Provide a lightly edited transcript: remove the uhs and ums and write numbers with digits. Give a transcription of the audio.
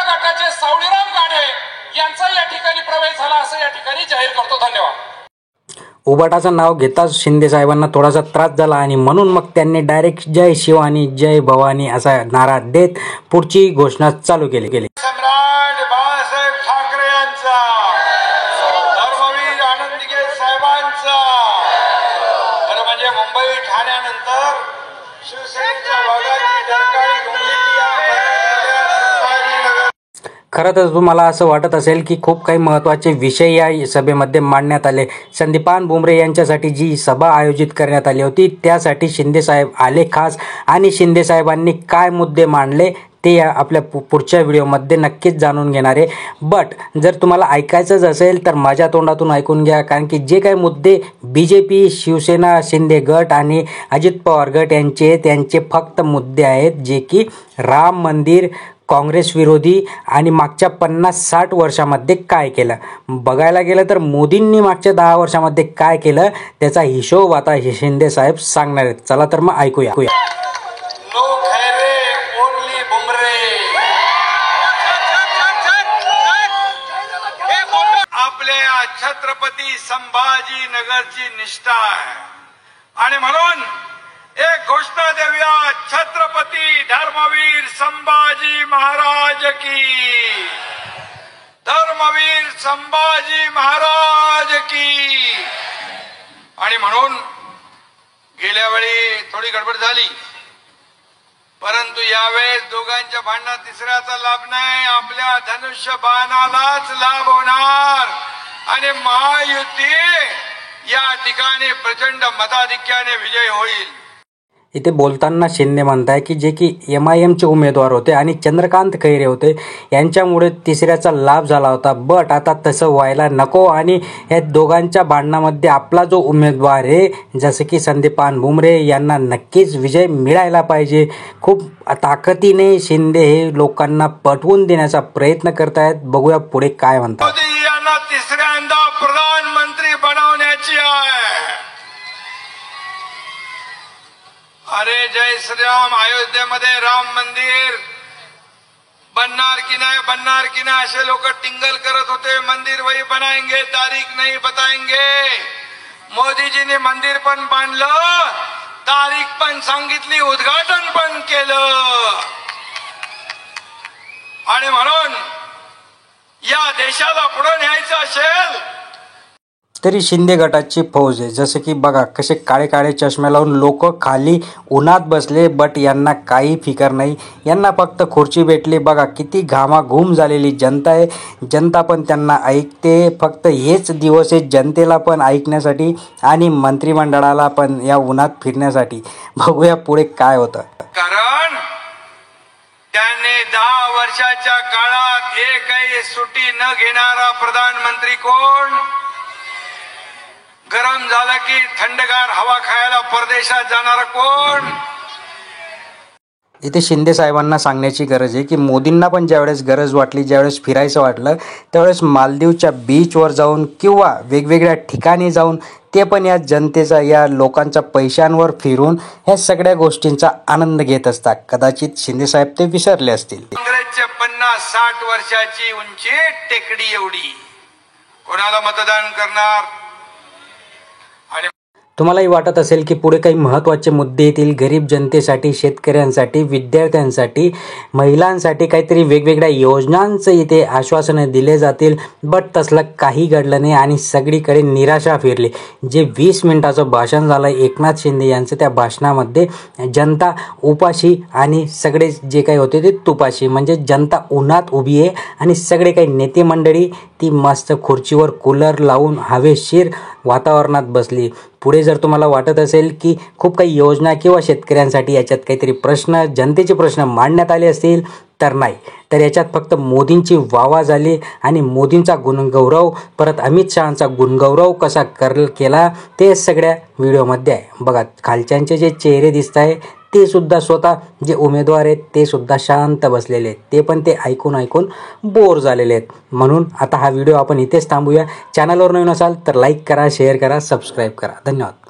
गटाचे सावळीराम गाढे यांचा या ठिकाणी प्रवेश झाला असं या ठिकाणी जाहीर करतो. धन्यवाद. उबाटाचं नाव घेताच शिंदे साहेबांना थोडासा त्रास झाला आणि म्हणून मग त्यांनी डायरेक्ट जय शिवानी जय भवानी असा नारा देत पुढची घोषणा चालू केली. सम्राट बाळासाहेब ठाकरे यांचा, धर्मवीर आनंदगे साहेबांचा, खरं म्हणजे मुंबई ठाण्यानंतर शिवसेनेच्या भागाची डरकाळी घुमली ती या संभाजीनगर. खरं तर तुम्हाला असं वाटत असेल की खूप काही महत्त्वाचे विषय या सभेमध्ये मांडण्यात आले. संदीपान भुमरे यांच्यासाठी जी सभा आयोजित करण्यात आली होती त्यासाठी शिंदेसाहेब आले खास, आणि शिंदेसाहेबांनी काय मुद्दे मांडले ते आपल्या पुढच्या व्हिडिओमध्ये नक्कीच जाणून घेणार आहे. बट जर तुम्हाला ऐकायचंच असेल तर माझ्या तोंडातून ऐकून घ्या, कारण की जे काही मुद्दे BJP, शिवसेना, शिंदे गट आणि अजित पवार गट त्यांचे फक्त मुद्दे आहेत जे की राम मंदिर, काँग्रेस विरोधी आणि मागच्या 50-60 वर्षामध्ये काय केलं. बघायला गेलं तर मोदींनी मागच्या 10 वर्षामध्ये काय केलं त्याचा हिशोब आता शिंदे साहेब सांगणार आहेत. चला तर मग ऐकूया. आपल्या छत्रपती संभाजीनगरची निष्ठा आहे आणि म्हणून एक घोषणा देऊया. छत्रपती धर्मवीर संभाजी महाराज की, धर्मवीर संभाजी महाराज की. आणि म्हणून गेल्या वेळी थोडी गडबड झाली, परंतु यावेळेस दोघांच्या भांडणात तिसऱ्याचा लाभ नाही, आपल्या धनुष्य बाणालाच लाभ होणार आणि महायुती या ठिकाणी प्रचंड मताधिक्याने विजय होईल. इथे बोलताना शिंदे म्हणताय की जे की MIMचे उमेदवार होते आणि चंद्रकांत खैरे होते यांच्यामुळे तिसऱ्याचा लाभ झाला होता. बट आता तसं व्हायला नको आणि या दोघांच्या भांडणामध्ये आपला जो उमेदवार आहे जसं की संदीपान भुमरे यांना नक्कीच विजय मिळायला पाहिजे. खूप ताकदीने शिंदे हे लोकांना पटवून देण्याचा प्रयत्न करतायत. बघूया पुढे काय म्हणतात. मोदी यांना तिसऱ्यांदा प्रधानमंत्री बनवण्याची आहे. अरे जय श्रीराम, अयोध्येमध्ये राम मंदिर बनणार की नाही, बनणार की नाही असे लोक टिंगल करत होते. मंदिर वही बनाएंगे, तारीख नहीं बताएंगे. मोदीजींनी मंदिर पण बांधलं, तारीख पण सांगितली, उद्घाटन पण केलं. आणि म्हणून या देशाला पुढे न्यायचं असेल तरी शिंदे गटाची फौज आहे. जसं की बघा कसे काळे काळे चष्मे लावून लोक खाली उन्हात बसले, बट यांना काही फिकर नाही. यांना फक्त खुर्ची भेटली. बघा किती घामाघूम झालेली जनता आहे. जनता पण त्यांना ऐकते. फक्त हेच दिवस आहे जनतेला पण ऐकण्यासाठी आणि मंत्रिमंडळाला पण या उन्हात फिरण्यासाठी. बघूया पुढे काय होतं. कारण त्यांनी 10 वर्षाच्या काळात एकही सुट्टी न घेणारा प्रधानमंत्री कोण? गरम झालं की थंडगार हवा खायला परदेशात जाणारा कोण? इथे शिंदे साहेबांना सांगण्याची गरज आहे की मोदींना पण ज्यावेळेस गरज वाटली, ज्यावेळेस फिरायचं वाटलं त्यावेळेस मालदीवच्या बीचवर जाऊन किंवा वेगवेगळ्या ठिकाणी जाऊन ते पण या जनतेचा, या लोकांच्या पैशांवर फिरून ह्या सगळ्या गोष्टींचा आनंद घेत असतात. कदाचित शिंदे साहेब ते विसरले असतील. काँग्रेसच्या 50-60 वर्षाची उंची टेकडी एवढी. कोणाला मतदान करणार? तुम्हालाही वाटत असेल की पुढे काही महत्त्वाचे मुद्दे येतील गरीब जनतेसाठी, शेतकऱ्यांसाठी, विद्यार्थ्यांसाठी, महिलांसाठी काहीतरी वेगवेगळ्या योजनांचं इथे आश्वासनं दिले जातील. बट तसलं काही घडलं नाही आणि सगळीकडे निराशा फिरली. जे 20 मिनिटाचं भाषण झालं एकनाथ शिंदे यांचं, त्या भाषणामध्ये जनता उपाशी आणि सगळे जे काही होते ते तुपाशी. म्हणजे जनता उन्हात उभी आहे आणि सगळे काही नेते मंडळी ती मस्त खुर्चीवर कूलर लावून हवेशीर वातावरणात बसली. पुढे जर तुम्हाला वाटत असेल की खूप काही योजना किंवा शेतकऱ्यांसाठी याच्यात काहीतरी प्रश्न, जनतेचे प्रश्न मांडण्यात आले असतील तर नाही, तर याच्यात फक्त मोदींची वावा झाली आणि मोदींचा गुणगौरव, परत अमित शहांचा गुणगौरव कसा केला ते सगळ्या व्हिडिओमध्ये आहे. बघा खालच्यांचे जे चेहरे दिसत आहे ते सुद्धा स्वतः जे उमेदवार आहेत ते सुद्धा शांत बसलेले आहेत. ते पण ते ऐकून बोर झालेले आहेत. म्हणून आता हा व्हिडिओ आपण इथेच थांबूया. चॅनलवर नवीन असाल तर लाईक करा, शेअर करा, सबस्क्राईब करा. धन्यवाद.